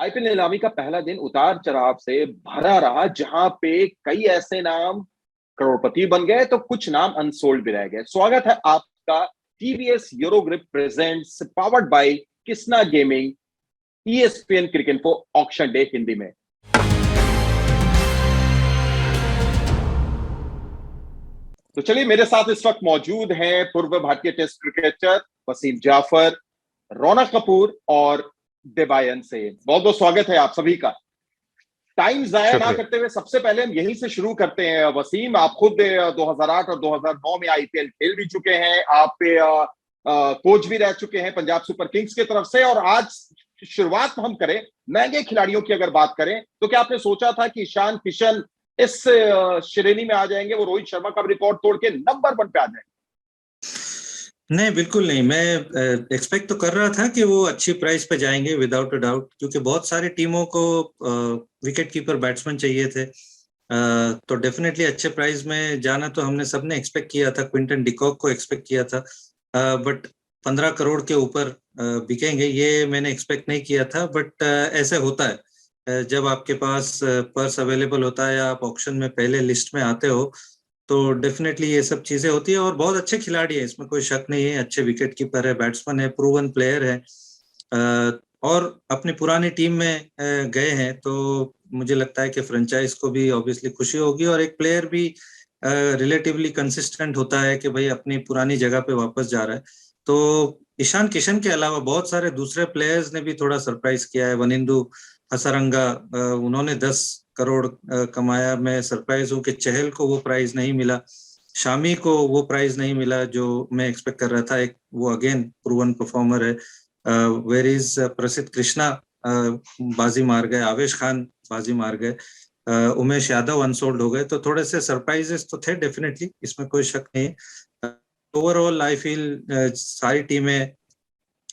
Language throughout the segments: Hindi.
आईपीएल नीलामी का पहला दिन उतार चढ़ाव से भरा रहा, जहां पे कई ऐसे नाम करोड़पति बन गए तो कुछ नाम अनसोल्ड भी रह गए। स्वागत है आपका TVS Eurogrip presents powered by Kisna gaming ESPN cricket info auction day Hindi में। तो चलिए, मेरे साथ इस वक्त मौजूद हैं पूर्व भारतीय टेस्ट क्रिकेटर वसीम जाफर, रौनक कपूर और देबायन से। बहुत बहुत स्वागत है आप सभी का। टाइम जाया ना करते हुए सबसे पहले हम यहीं से शुरू करते हैं। वसीम, आप खुद 2008 और 2009 में आईपीएल खेल भी चुके हैं, आप कोच भी रह चुके हैं पंजाब सुपर किंग्स की तरफ से, और आज शुरुआत हम करें महंगे खिलाड़ियों की अगर बात करें तो क्या आपने सोचा था कि ईशान किशन इस श्रेणी में आ जाएंगे, वो रोहित शर्मा का रिकॉर्ड तोड़ के नंबर 1 पे आ जाएंगे? नहीं, बिल्कुल नहीं। मैं एक्सपेक्ट तो कर रहा था कि वो अच्छी प्राइस पे जाएंगे विदाउट अ डाउट, क्योंकि बहुत सारी टीमों को विकेट कीपर बैट्समैन चाहिए थे। तो डेफिनेटली अच्छे प्राइस में जाना तो हमने सबने एक्सपेक्ट किया था। क्विंटन डिकॉक को एक्सपेक्ट किया था, बट 15 करोड़ के ऊपर बिकेंगे ये मैंने एक्सपेक्ट नहीं किया था। बट ऐसे होता है, जब आपके पास पर्स अवेलेबल होता है या आप ऑक्शन में पहले लिस्ट में आते हो तो डेफिनेटली ये सब चीजें होती है। और बहुत अच्छे खिलाड़ी है, इसमें कोई शक नहीं है। अच्छे विकेट कीपर है, बैट्समैन है, प्रूवन प्लेयर है, और अपनी पुरानी टीम में गए हैं, तो मुझे लगता है कि फ्रेंचाइज को भी ऑब्वियसली खुशी होगी। और एक प्लेयर भी रिलेटिवली कंसिस्टेंट होता है कि भाई अपनी पुरानी जगह पे वापस जा रहा है। तो ईशान किशन के अलावा बहुत सारे दूसरे प्लेयर्स ने भी थोड़ा सरप्राइज किया है। वनिंदु हसरंगा, उन्होंने 10 करोड़ कमाया। मैं सरप्राइज हूँ कि चहल को वो प्राइज नहीं मिला, शामी को वो प्राइज नहीं मिला जो मैं एक्सपेक्ट कर रहा था। एक वो अगेन प्रूवन परफॉर्मर है। वेर इज प्रसिद्ध कृष्णा बाजी मार गए, आवेश खान बाजी मार गए, उमेश यादव अनसोल्ड हो गए। तो थोड़े से सरप्राइजेस तो थे डेफिनेटली, इसमें कोई शक नहीं है। ओवरऑल आई फील सारी टीमें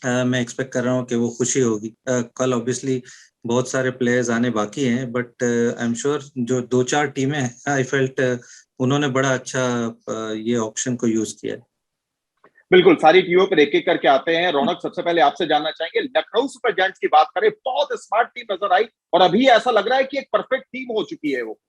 मैं एक्सपेक्ट कर रहा हूँ कि वो खुशी होगी। कल ऑब्वियसली बहुत सारे प्लेयर्स आने बाकी हैं, बट आई एम श्योर जो 2-4 टीमें हैं, आई फेल्ट उन्होंने बड़ा अच्छा ये ऑप्शन को यूज किया है। बिल्कुल, सारी टीमों पर एक एक करके आते हैं। रौनक, सबसे पहले आपसे जानना चाहेंगे, लखनऊ सुपर जायंट्स की बात करें, बहुत स्मार्ट टीम नजर आई और अभी ऐसा लग रहा है कि एक परफेक्ट टीम हो चुकी है वो।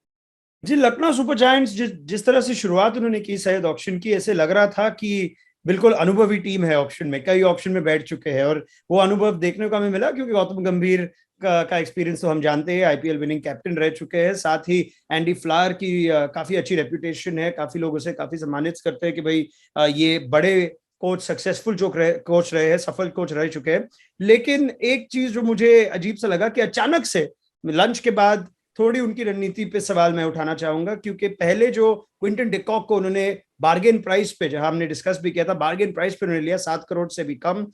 जी, लखनऊ सुपर जायंट्स जिस तरह से शुरुआत उन्होंने की शायद ऑक्शन की, ऐसे लग रहा था कि बिल्कुल अनुभवी टीम है। ऑप्शन में कई ऑप्शन में बैठ चुके हैं और वो अनुभव देखने को हमें मिला, क्योंकि गौतम गंभीर का एक्सपीरियंस तो हम जानते हैं, आईपीएल विनिंग कैप्टन रह चुके हैं। साथ ही एंडी फ्लावर की काफी अच्छी रेपुटेशन है, काफी लोग उसे काफी सम्मानित करते हैं कि भाई ये बड़े कोच, सक्सेसफुल जो कोच रहे हैं, सफल कोच रह चुके हैं। लेकिन एक चीज जो मुझे अजीब सा लगा कि अचानक से लंच के बाद थोड़ी उनकी रणनीति पे सवाल मैं उठाना चाहूंगा, क्योंकि पहले जो क्विंटन डिकॉक को उन्होंने बार्गेन प्राइस पे, जहां हमने डिस्कस भी किया था, बार्गेन प्राइस पे उन्होंने लिया 7 करोड़ से भी कम।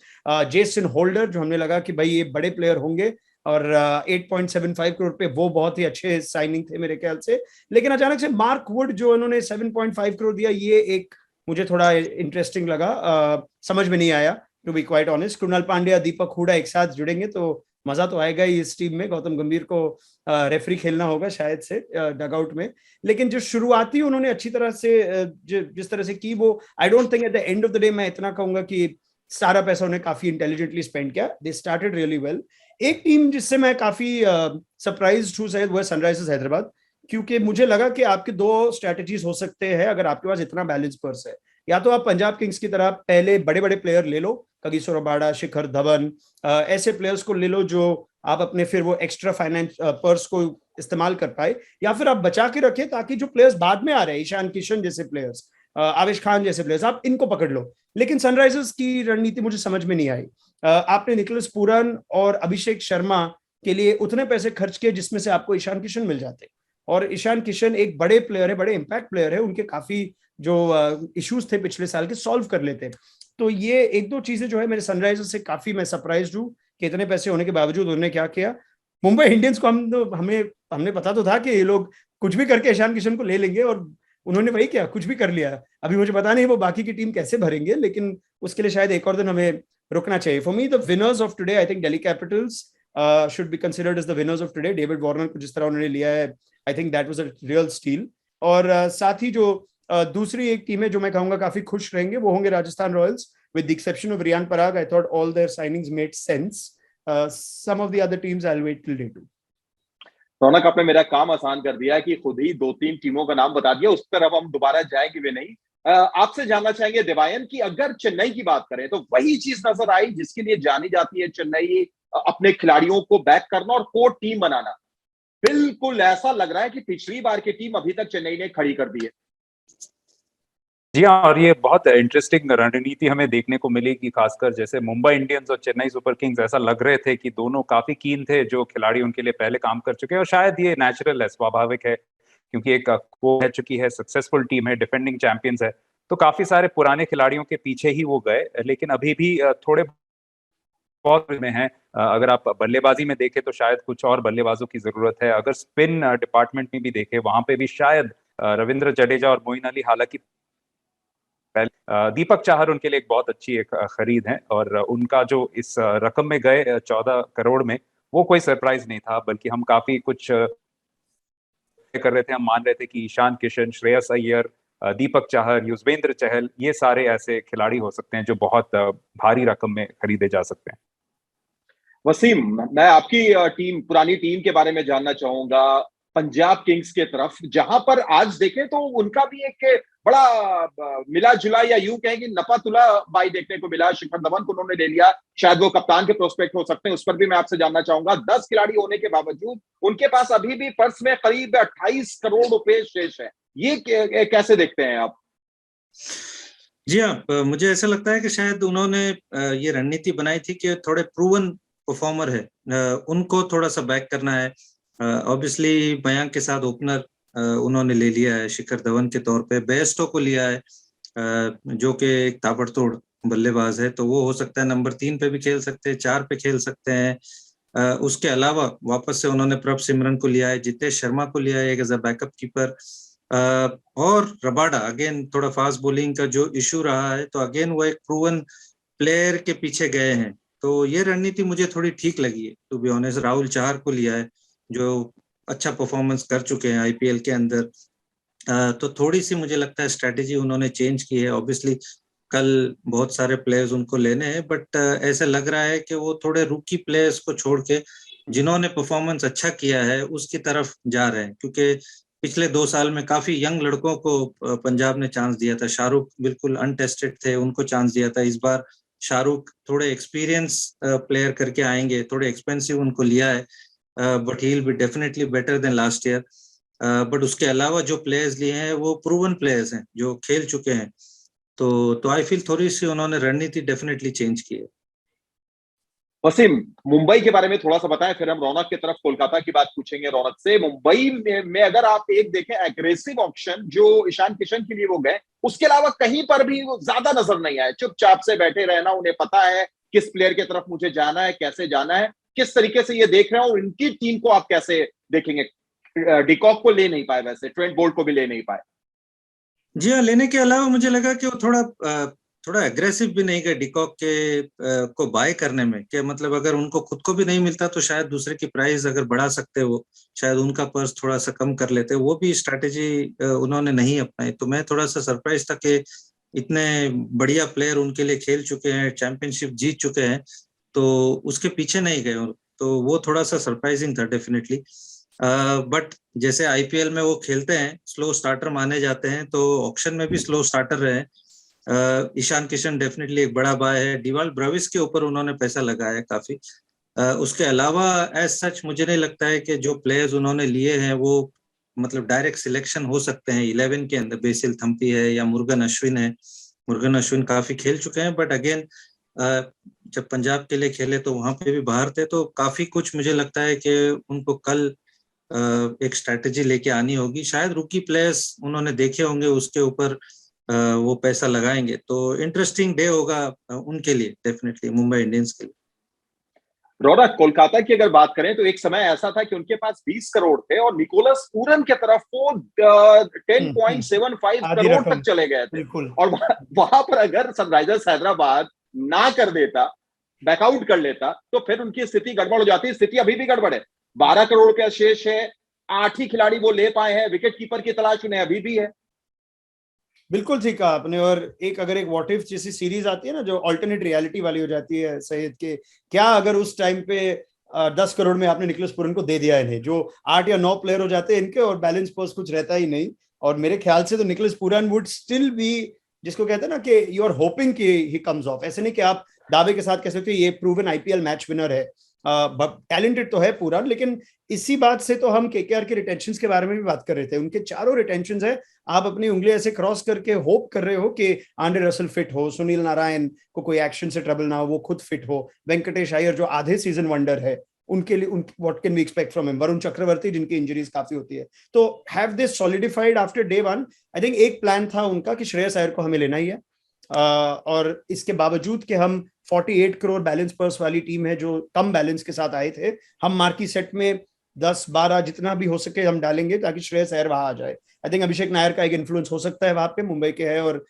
जेसन होल्डर, जो हमने लगा कि भाई ये बड़े प्लेयर होंगे, और 8.75 करोड़ पे वो बहुत ही अच्छे साइनिंग थे मेरे ख्याल से। लेकिन अचानक से मार्क वुड जो उन्होंने 7.5 करोड़ दिया, ये एक मुझे थोड़ा इंटरेस्टिंग लगा। समझ में नहीं आया, to be quite honest. Krunal Pandya, Deepak Hooda एक साथ जुड़ेंगे तो मजा तो आएगा ही इस टीम में। गौतम गंभीर को रेफरी खेलना होगा शायद से डगआउट में। लेकिन जो शुरुआती उन्होंने अच्छी तरह से जिस तरह से की, वो आई don't think at the end of the day मैं इतना कहूंगा कि सारा पैसा उन्हें काफी इंटेलिजेंटली स्पेंड किया। They started really well. एक टीम जिससे मैं काफी सरप्राइज हूँ शायद, वो है सनराइजर्स हैदराबाद, क्योंकि मुझे लगा कि आपके दो स्ट्रेटेजीज हो सकते हैं अगर आपके पास इतना बैलेंस पर्स है। या तो आप पंजाब किंग्स की तरह पहले बड़े बड़े प्लेयर ले लो, कगिसो रबाडा, शिखर धवन, ऐसे प्लेयर्स को ले लो जो आप अपने फिर वो एक्स्ट्रा फाइनेंस पर्स को इस्तेमाल कर पाए, या फिर आप बचा के रखें ताकि जो प्लेयर्स बाद में आ रहे हैं, ईशान किशन जैसे प्लेयर्स, आवेश खान जैसे प्लेयर्स, आप इनको पकड़ लो। लेकिन सनराइजर्स की रणनीति मुझे समझ में नहीं आई। आपने निकोलस पूरन और अभिषेक शर्मा के लिए उतने पैसे खर्च किए जिसमें से आपको ईशान किशन मिल जाते, और ईशान किशन एक बड़े प्लेयर है, बड़े इंपैक्ट प्लेयर है, उनके काफी जो इश्यूज थे पिछले साल के सॉल्व कर लेते। तो ये एक दो चीजें जो है मेरे सनराइजर्स से काफी मैं सरप्राइज्ड हूँ कि इतने पैसे होने के बावजूद उन्होंने क्या किया। मुंबई इंडियंस को हमने पता तो था कि ये लोग कुछ भी करके ईशान किशन को ले लेंगे, और उन्होंने वही किया, कुछ भी कर लिया। अभी मुझे पता नहीं वो बाकी की टीम कैसे भरेंगे, लेकिन उसके लिए शायद एक और दिन हमें रुकना चाहिए। For me the winners of today, I think Delhi Capitals should be considered as the winners of today. David Warner को जिस तरह उन्होंने लिया है, I think that was a real steal. और साथ ही जो दूसरी एक टीम है जो मैं कहूंगा काफी खुश रहेंगे, वो होंगे Rajasthan Royals. With the exception of Riyan Parag, I thought all their signings made sense. some of the other teams I'll wait till day 2. रौनक, आपने मेरा काम आसान कर दिया कि खुद ही 2-3 टीमों का नाम बता दिया, उस पर अब हम दोबारा जाएंगे भी नहीं। आपसे जानना चाहेंगे दिवायन की अगर चेन्नई की बात करें तो वही चीज नजर आई जिसके लिए जानी जाती है चेन्नई, अपने खिलाड़ियों को बैक करना और कोर टीम बनाना। बिल्कुल ऐसा लग रहा है कि पिछली बार की टीम अभी तक चेन्नई ने खड़ी कर दी है। जी हाँ, और ये बहुत इंटरेस्टिंग रणनीति हमें देखने को मिलेगी, खासकर जैसे मुंबई इंडियंस और चेन्नई सुपर किंग्स ऐसा लग रहे थे कि दोनों काफी कीन थे, जो खिलाड़ी उनके लिए पहले काम कर चुके हैं, और शायद ये नेचुरल है, स्वाभाविक है, क्योंकि एक को रह चुकी है, सक्सेसफुल टीम है, डिफेंडिंग चैंपियंस है, तो काफी सारे पुराने खिलाड़ियों के पीछे ही वो गए। लेकिन अभी भी थोड़े बहुत में है। अगर आप बल्लेबाजी में देखें तो शायद कुछ और बल्लेबाजों की जरूरत है। अगर स्पिन डिपार्टमेंट में भी देखें, वहां पे भी शायद रविंद्र जडेजा और मोइन अली, हालांकि दीपक चाहर उनके लिए एक बहुत अच्छी एक खरीद है, और उनका जो इस रकम में गए 14 करोड़ में, वो कोई सरप्राइज नहीं था, बल्कि हम काफी कुछ कर रहे थे। हम मान रहे थे कि ईशान किशन, श्रेयस अय्यर, दीपक चाहर, युजवेंद्र चहल, ये सारे ऐसे खिलाड़ी हो सकते हैं जो बहुत भारी रकम में खरीदे जा सकते हैं। वसीम, मैं आपकी टीम, पुरानी टीम के बारे में जानना चाहूंगा, पंजाब किंग्स के तरफ, जहां पर आज देखें तो उनका भी एक बड़ा मिला जुला या यूं कहें कि नपा तुला बाई देखने को मिला। शिखर धवन को उन्होंने ले लिया, शायद वो कप्तान के प्रोस्पेक्ट हो सकते हैं, उस पर भी मैं आपसे जानना चाहूंगा। 10 खिलाड़ी होने के बावजूद उनके पास अभी भी पर्स में करीब 28 करोड़ रुपए शेष है, ये कैसे देखते हैं आप? जी हाँ, मुझे ऐसा लगता है कि शायद उन्होंने ये रणनीति बनाई थी कि थोड़े प्रूवन परफॉर्मर है, उनको थोड़ा सा बैक करना है। ऑब्वियसली मयंक के साथ ओपनर उन्होंने ले लिया है, शिखर धवन के तौर पे बेयस्टो को लिया है, जो कि एक ताबड़तोड़ बल्लेबाज है, तो वो हो सकता है नंबर 3 पे भी खेल सकते हैं, 4 पे खेल सकते हैं। उसके अलावा वापस से उन्होंने प्रभ सिमरन को लिया है, जितेश शर्मा को लिया है एज अ बैकअप कीपर, और रबाडा अगेन थोड़ा फास्ट बॉलिंग का जो इशू रहा है, तो अगेन वो एक प्रूवन प्लेयर के पीछे गए हैं, तो ये रणनीति मुझे थोड़ी ठीक लगी है to be honest. Rahul Chahar को लिया है जो अच्छा परफॉर्मेंस कर चुके हैं आईपीएल के अंदर, तो थोड़ी सी मुझे लगता है स्ट्रेटेजी उन्होंने चेंज की है। ऑब्वियसली कल बहुत सारे प्लेयर्स उनको लेने हैं, बट ऐसा लग रहा है कि वो थोड़े रूकी प्लेयर्स को छोड़ के जिन्होंने परफॉर्मेंस अच्छा किया है उसकी तरफ जा रहे हैं, क्योंकि पिछले 2 साल में काफी यंग लड़कों को पंजाब ने चांस दिया था। शाहरुख बिल्कुल अनटेस्टेड थे, उनको चांस दिया था। इस बार शाहरुख थोड़े एक्सपीरियंस प्लेयर करके आएंगे, थोड़े एक्सपेंसिव उनको लिया है, but he will be definitely better than last year. But उसके अलावा जो प्लेयर्स लिए हैं वो प्रूवन प्लेयर्स हैं जो खेल चुके हैं, तो आई फील थोड़ी सी उन्होंने रणनीति डेफिनेटली चेंज की है। वसीम, मुंबई के बारे में थोड़ा सा बताएं, फिर हम रौनक की तरफ कोलकाता की बात पूछेंगे रौनक से। मुंबई में अगर आप एक देखें एग्रेसिव ऑप्शन जो ईशान किशन के लिए वो गए, उसके अलावा कहीं पर भी वो ज्यादा नजर नहीं आए। चुपचाप से बैठे रहना, उन्हें पता है किस प्लेयर की तरफ मुझे जाना है, कैसे जाना है, किस तरीके से ये देख रहे हो। इनकी टीम को आप कैसे देखेंगे? डिकॉक को ले नहीं पाए, वैसे ट्रेंट बोल्ट को भी ले नहीं पाए। जी हाँ, लेने के अलावा मुझे लगा कि वो थोड़ा एग्रेसिव भी नहीं गए डिकॉक के को बाय करने में, कि मतलब अगर उनको खुद को भी नहीं मिलता तो शायद दूसरे की प्राइस अगर बढ़ा सकते, वो शायद उनका पर्स थोड़ा सा कम कर लेते, वो भी स्ट्रैटेजी उन्होंने नहीं अपनाई। तो मैं थोड़ा सा सरप्राइज था कि इतने बढ़िया प्लेयर उनके लिए खेल चुके हैं, चैंपियनशिप जीत चुके हैं, तो उसके पीछे नहीं गए, तो वो थोड़ा सा सरप्राइजिंग था डेफिनेटली। बट जैसे आईपीएल में वो खेलते हैं, स्लो स्टार्टर माने जाते हैं, तो ऑक्शन में भी स्लो स्टार्टर रहे। ईशान किशन डेफिनेटली एक बड़ा बाय है। डिवाल ब्रेविस के ऊपर उन्होंने पैसा लगाया काफी। उसके अलावा एज सच मुझे नहीं लगता है कि जो प्लेयर्स उन्होंने लिए हैं वो मतलब डायरेक्ट सिलेक्शन हो सकते हैं 11 के अंदर। बेसिल थम्पी है या मुर्गन अश्विन है, मुर्गन अश्विन काफी खेल चुके हैं, बट अगेन जब पंजाब के लिए खेले तो वहां पे भी बाहर थे, तो काफी कुछ मुझे लगता है कि उनको कल एक स्ट्रैटेजी लेके आनी होगी। शायद रूकी प्लेयर्स उन्होंने देखे होंगे, उसके ऊपर वो पैसा लगाएंगे, तो इंटरेस्टिंग डे होगा उनके लिए डेफिनेटली, मुंबई इंडियंस के लिए। रौनक, कोलकाता की अगर बात करें तो एक समय ऐसा था कि उनके पास 20 करोड़ थे और निकोलस पूरन के तरफ वो 10.75 करोड़ तक चले गए थे। और वहां पर अगर सनराइजर्स हैदराबाद ना कर देता, बैकआउट कर लेता, तो फिर उनकी स्थिति गड़बड़ हो जाती। स्थिति अभी भी गड़बड़ है। 12 करोड़ का शेष है, 8 ही खिलाड़ी वो ले पाए हैं, विकेट कीपर की तलाश उन्हें अभी भी है। बिल्कुल ठीक कहा आपने। और एक अगर एक व्हाट इफ जैसी सीरीज आती है ना, जो अल्टरनेट रियलिटी वाली हो जाती है सैयद के, क्या अगर उस टाइम पे 10 करोड़ में आपने निकोलस पूरन को दे दिया इन्हें, जो 8 या 9 प्लेयर हो जाते हैं इनके और बैलेंस पर्स कुछ रहता ही नहीं। और मेरे ख्याल से तो Nicholas Pooran would still be, जिसको कहते हैं ना कि यू आर होपिंग कि ही कम्स ऑफ। ऐसे नहीं कि आप दावे के साथ कह सकते हो ये प्रूवन आईपीएल मैच विनर है, टैलेंटेड तो है पूरा। लेकिन इसी बात से तो हम केकेआर के रिटेंशंस के बारे में भी बात कर रहे थे। उनके चारों रिटेंशंस है, आप अपनी उंगली ऐसे क्रॉस करके होप कर रहे हो कि आंड्रे रसल फिट हो, सुनील नारायण को कोई एक्शन से ट्रबल ना हो, वो खुद फिट हो, वेंकटेश अय्यर जो आधे सीजन वंडर है, उनके लिए what can we expect from him, Varun Chakravarthy जिनकी इंजरीज काफी होती है। तो have this solidified after day one. I think एक प्लान था उनका कि श्रेयस अय्यर को हमें लेना ही है, और इसके बावजूद कि हम 48 करोड़ बैलेंस पर्स वाली टीम है जो कम बैलेंस के साथ आए थे, हम मार्की सेट में 10-12 जितना भी हो सके हम डालेंगे ताकि श्रेयस अय्यर वहां आ जाए। आई थिंक अभिषेक नायर का एक इन्फ्लुएंस हो सकता है वहां पे, मुंबई के है, और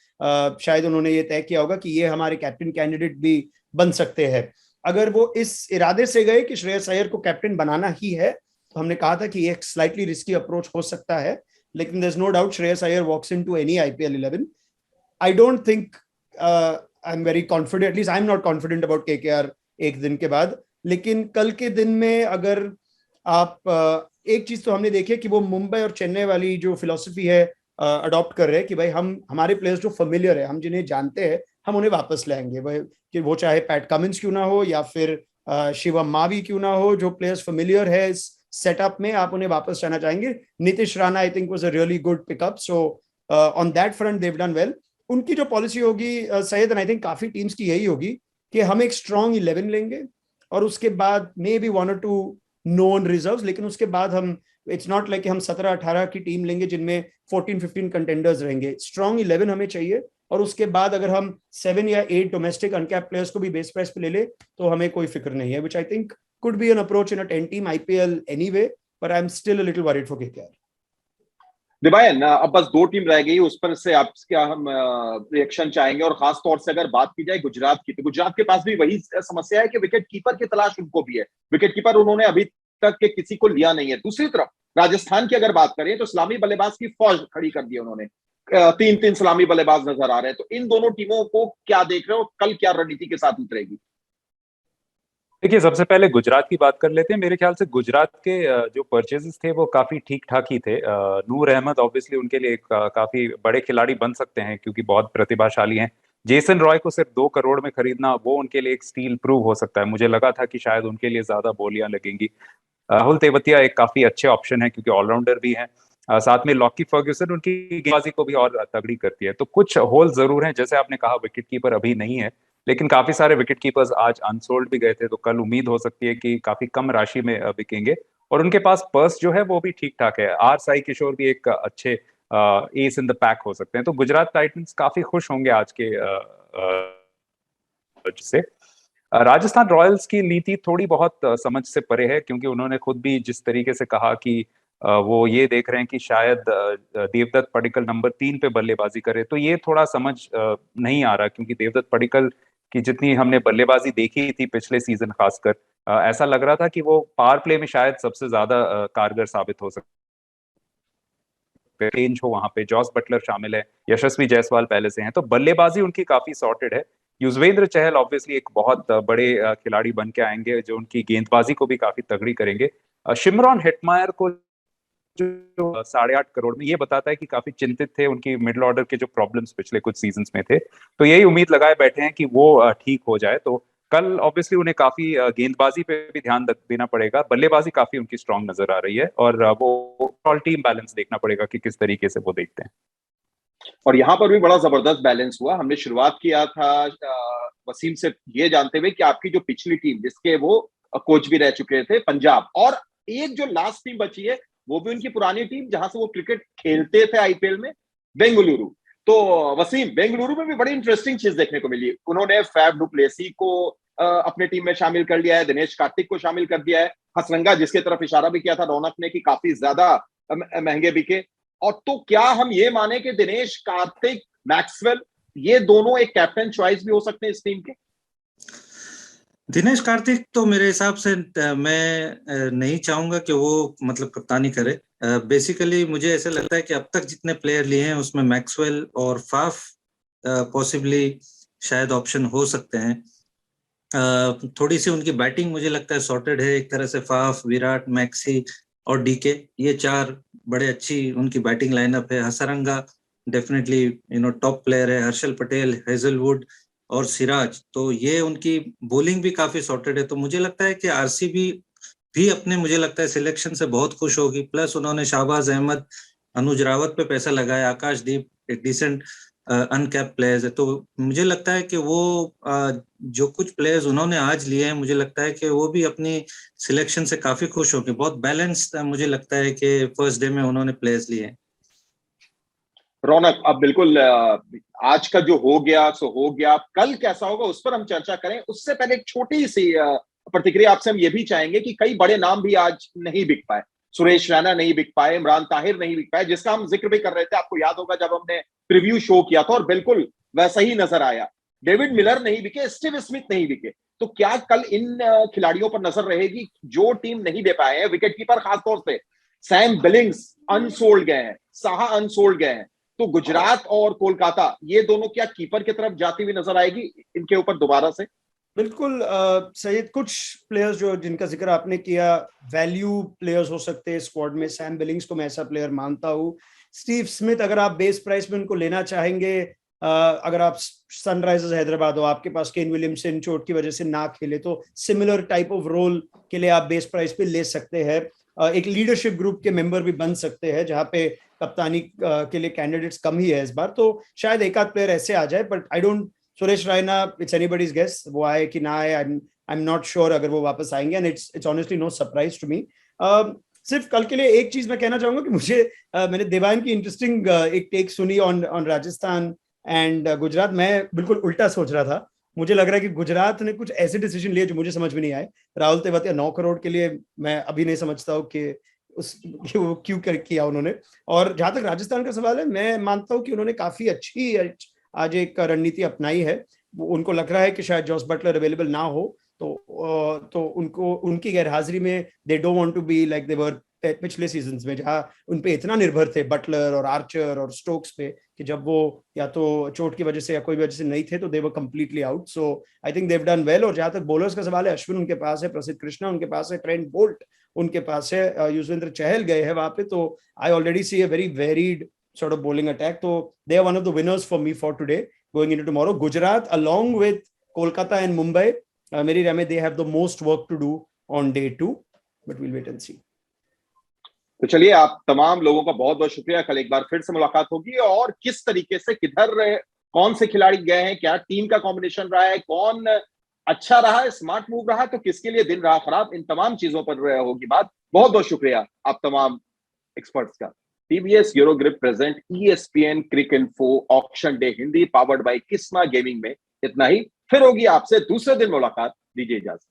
शायद उन्होंने ये तय किया होगा कि ये हमारे कैप्टन कैंडिडेट भी बन सकते हैं। अगर वो इस इरादे से गए कि श्रेयस अय्यर को कैप्टन बनाना ही है, तो हमने कहा था कि एक स्लाइटली रिस्की अप्रोच हो सकता है। लेकिन there is no doubt Shreyas Iyer walks into any IPL 11। I don't think I am very confident, at least I am not confident about KKR एक दिन के बाद। लेकिन कल के दिन में अगर आप एक चीज तो हमने देखी कि वो मुंबई और चेन्नई वाली जो फिलॉसफी है अडॉप्ट कर रहे हैं कि भाई हम हमारे प्लेयर्स जो फेमिलियर है, हम जिन्हें जानते हैं, हम उन्हें वापस लाएंगे। कि वो चाहे पैट कमिंस क्यों ना हो या फिर शिवम मावी क्यों ना हो, जो प्लेयर्स फेमिलियर है इस सेटअप में, आप उन्हें वापस जाना चाहेंगे। Nitish Rana I think was a really good pickup, so on that front Dev done well. उनकी जो पॉलिसी होगी सैयद, एंड आई थिंक काफी टीम्स की यही होगी कि हम एक स्ट्रॉन्ग 11 लेंगे और उसके बाद may be 1 or 2 known reserves, लेकिन उसके बाद हम, इट्स नॉट लाइक हम 17-18 की टीम लेंगे जिनमें 14-15 कंटेंडर्स रहेंगे। स्ट्रॉन्ग 11 हमें चाहिए, और उसके बाद अगर हम 7 या 8 डोमेस्टिक अनकैप प्लेयर्स को भी बेस प्राइस पे ले ले तो हमें कोई फिक्र नहीं है, which I think could be an approach in a 10 team IPL anyway, but I am still a little worried for KKR. दिवायन, अब बस 2 टीम रह गई, उस पर से आपका हम रिएक्शन चाहेंगे। और खास तौर से अगर बात की जाए गुजरात की, तो गुजरात के पास भी वही समस्या है कि विकेट कीपर की तलाश उनको भी है। विकेट कीपर उन्होंने अभी तक के किसी को लिया नहीं है। दूसरी तरफ राजस्थान की अगर बात करें तो सलामी बल्लेबाज की फौज खड़ी कर दी उन्होंने, 3-3 सलामी बल्लेबाज नजर आ रहे हैं। तो इन दोनों टीमों को क्या देख रहे हो, कल क्या रणनीति के साथ उतरेगी? देखिए, सबसे पहले गुजरात की बात कर लेते हैं। मेरे ख्याल से गुजरात के जो परचेजेस थे वो काफी ठीक ठाक ही थे। नूर अहमद ऑब्वियसली उनके लिए एक काफी बड़े खिलाड़ी बन सकते हैं क्योंकि बहुत प्रतिभाशाली हैं। जेसन रॉय को सिर्फ 2 करोड़ में खरीदना वो उनके लिए एक स्टील प्रूव हो सकता है। मुझे लगा था कि शायद उनके लिए ज्यादा बोलियां लगेंगी। राहुल तेवतिया एक काफी अच्छे ऑप्शन है क्योंकि ऑलराउंडर भी हैं। साथ में लॉकी फर्ग्यूसन उनकी गेंदबाजी को भी और तगड़ी करती है। तो कुछ होल जरूर हैं, जैसे आपने कहा विकेट कीपर अभी नहीं है, लेकिन काफी सारे विकेट कीपर्स आज अनसोल्ड भी गए थे, तो कल उम्मीद हो सकती है कि काफी कम राशि में बिकेंगे। और उनके पास पर्स जो है वो भी ठीक ठाक है। आर साई किशोर भी एक अच्छे एस इन द पैक हो सकते हैं। तो गुजरात टाइटंस काफी खुश होंगे आज के से। राजस्थान रॉयल्स की नीति थोड़ी बहुत समझ से परे है क्योंकि उन्होंने खुद भी जिस तरीके से कहा कि वो ये देख रहे हैं कि शायद देवदत्त पडिक्कल नंबर 3 पे बल्लेबाजी करे, तो ये थोड़ा समझ नहीं आ रहा क्योंकि देवदत्त पडिक्कल की जितनी हमने बल्लेबाजी देखी थी पिछले सीजन खासकर, ऐसा लग रहा था कि वो पावर प्ले में शायद सबसे ज्यादा कारगर साबित हो सकता है। रेंज हो वहां पे, जॉस बटलर शामिल है, यशस्वी जायसवाल पहले से हैं, तो बल्लेबाजी उनकी काफी सॉर्टेड है। युजवेंद्र चहल ऑब्वियसली एक बहुत बड़े खिलाड़ी बन के आएंगे जो उनकी गेंदबाजी को भी काफी तगड़ी करेंगे। शिमरॉन हेटमायर को जो 8.5 करोड़ में, ये बताता है कि काफी चिंतित थे, उनकी मिडिल ऑर्डर के जो प्रॉब्लम्स पिछले कुछ सीजन्स में थे, तो यही उम्मीद लगाए बैठे हैं कि वो ठीक हो जाए। तो कल ऑब्वियसली उन्हें काफी गेंदबाजी पे भी ध्यान देना पड़ेगा। बल्लेबाजी काफी उनकी स्ट्रांग नजर आ रही है और वो ओवरऑल टीम बैलेंस देखना पड़ेगा कि किस तरीके से वो देखते हैं। और यहाँ पर भी बड़ा जबरदस्त बैलेंस हुआ। हमने शुरुआत किया था वसीम से ये जानते हुए कि आपकी जो पिछली टीम जिसके वो कोच भी रह चुके थे, पंजाब, और एक जो लास्ट टीम बची है वो भी उनकी पुरानी टीम जहां से वो क्रिकेट खेलते थे आईपीएल में, बेंगलुरु। तो वसीम, बेंगलुरु में भी बड़ी इंटरेस्टिंग चीज देखने को मिली। उन्होंने फैफ डुप्लेसी को अपने टीम में शामिल कर लिया है, दिनेश कार्तिक को शामिल कर दिया है, हसरंगा जिसके तरफ इशारा भी किया था रौनक ने कि काफी ज्यादा महंगे बिके। और तो क्या हम ये माने कि दिनेश कार्तिक, मैक्सवेल, ये दोनों एक कैप्टन चॉइस भी हो सकते हैं इस टीम के? दिनेश कार्तिक तो मेरे हिसाब से मैं नहीं चाहूंगा कि वो मतलब कप्तानी करे। बेसिकली मुझे ऐसा लगता है कि अब तक जितने प्लेयर लिए हैं उसमें मैक्सवेल और फाफ पॉसिबली शायद ऑप्शन हो सकते हैं। थोड़ी सी उनकी बैटिंग मुझे लगता है सॉर्टेड है एक तरह से। फाफ, विराट, मैक्सी और डीके, ये चार बड़े अच्छी उनकी बैटिंग लाइनअप है। हसरंगा डेफिनेटली टॉप प्लेयर है। हर्षल पटेल, हेजलवुड और सिराज, तो ये उनकी बॉलिंग भी काफी सॉर्टेड है। तो मुझे लगता है कि आरसीबी भी अपने मुझे लगता है सिलेक्शन से बहुत खुश होगी। प्लस उन्होंने शाहबाज अहमद, अनुज रावत पे पैसा लगाया, आकाशदीप एक डिसेंट अनकैप प्लेयर्स है। तो मुझे लगता है कि वो जो कुछ प्लेयर्स उन्होंने आज लिए हैं, मुझे लगता है कि वो भी अपनी सिलेक्शन से काफी खुश होंगे। बहुत बैलेंस्ड मुझे लगता है कि फर्स्ट डे में उन्होंने प्लेयर्स लिए हैं। रौनक, अब बिल्कुल आज का जो हो गया सो हो गया, कल कैसा होगा उस पर हम चर्चा करें। उससे पहले एक छोटी सी प्रतिक्रिया आपसे हम ये भी चाहेंगे कि कई बड़े नाम भी आज नहीं बिक पाए। सुरेश रैना नहीं बिक पाए, इमरान ताहिर नहीं बिक पाए, जिसका हम जिक्र भी कर रहे थे, आपको याद होगा जब हमने प्रीव्यू शो किया था, और बिल्कुल वैसा ही नजर आया। डेविड मिलर नहीं बिके, स्टीव स्मिथ नहीं बिके। तो क्या कल इन खिलाड़ियों पर नजर रहेगी जो टीम नहीं दे पाए हैं? विकेट कीपर खासतौर से सैम बिलिंग्स अनसोल्ड गए हैं, साहा अनसोल्ड गए हैं। तो गुजरात और कोलकाता, ये दोनों क्या कीपर की तरफ जाती हुई नजर आएगी इनके ऊपर दोबारा से? बिल्कुल सईद, कुछ प्लेयर्स जो जिनका जिक्र आपने किया वैल्यू प्लेयर्स हो सकते हैं स्क्वाड में। सैम बिलिंग्स को मैं ऐसा प्लेयर मानता हूँ। स्टीव स्मिथ अगर आप बेस प्राइस में उनको लेना चाहेंगे, अगर आप सनराइजर्स हैदराबाद हो, आपके पास केन विलियमसन चोट की वजह से ना खेले, तो सिमिलर टाइप ऑफ रोल के लिए आप बेस प्राइस पे ले सकते हैं। एक लीडरशिप ग्रुप के मेंबर भी बन सकते हैं, जहां पे कप्तानी के लिए कैंडिडेट्स कम ही है इस बार। तो शायद एक आध प्लेयर ऐसे आ जाए, but I don't Suresh Raina, it's anybody's guess, वो आए कि ना आए, आई एम नॉट श्योर अगर वो वापस आएंगे, and it's honestly no surprise to me. सिर्फ कल के लिए एक चीज मैं कहना चाहूंगा कि मुझे मैंने देवान की इंटरेस्टिंग एक टेक सुनी ऑन राजस्थान एंड गुजरात। मैं बिल्कुल उल्टा सोच रहा था। मुझे लग रहा है कि गुजरात ने कुछ ऐसे डिसीजन लिए जो मुझे समझ में नहीं आए। राहुल तेवतिया 9 करोड़ के लिए मैं अभी नहीं समझता हूँ कि वो क्यों किया उन्होंने। और जहां तक राजस्थान का सवाल है, मैं मानता हूँ कि उन्होंने काफी अच्छी आज एक रणनीति अपनाई है। उनको लग रहा है कि शायद जॉस बटलर अवेलेबल ना हो, तो उनको उनकी गैरहाजिरी में they don't want to be like they were पिछले सीजन्स में, जहां उन पे इतना निर्भर थे बटलर और आर्चर और स्टोक्स पे, कि जब वो या तो चोट की वजह से या कोई वजह से नहीं थे तो they were completely out. So I think they've done well. और जहां तक बॉलर्स का सवाल है, अश्विन उनके पास है, प्रसिद्ध कृष्णा उनके पास है, ट्रेंट बोल्ट उनके पास है, युजवेंद्र चहल गए हैं वहां पे। तो I already see a very varied sort of bowling attack. So they are one of the winners for me for today going into tomorrow. Gujarat along with Kolkata and Mumbai, Meri Rame, they have the most work to do on day 2, but we'll wait and see. तो चलिए, आप तमाम लोगों का बहुत बहुत शुक्रिया। कल एक बार फिर से मुलाकात होगी, और किस तरीके से किधर कौन से खिलाड़ी गए हैं, क्या टीम का कॉम्बिनेशन रहा है, कौन अच्छा रहा है, स्मार्ट मूव रहा, तो किसके लिए दिन रहा खराब, इन तमाम चीजों पर होगी बात। बहुत बहुत शुक्रिया आप तमाम एक्सपर्ट्स का। TBS Eurogrip present ESPN Cricinfo auction day Hindi powered by किस्मा गेमिंग में इतना ही। फिर होगी आपसे दूसरे दिन मुलाकात। दीजिए इजाजत।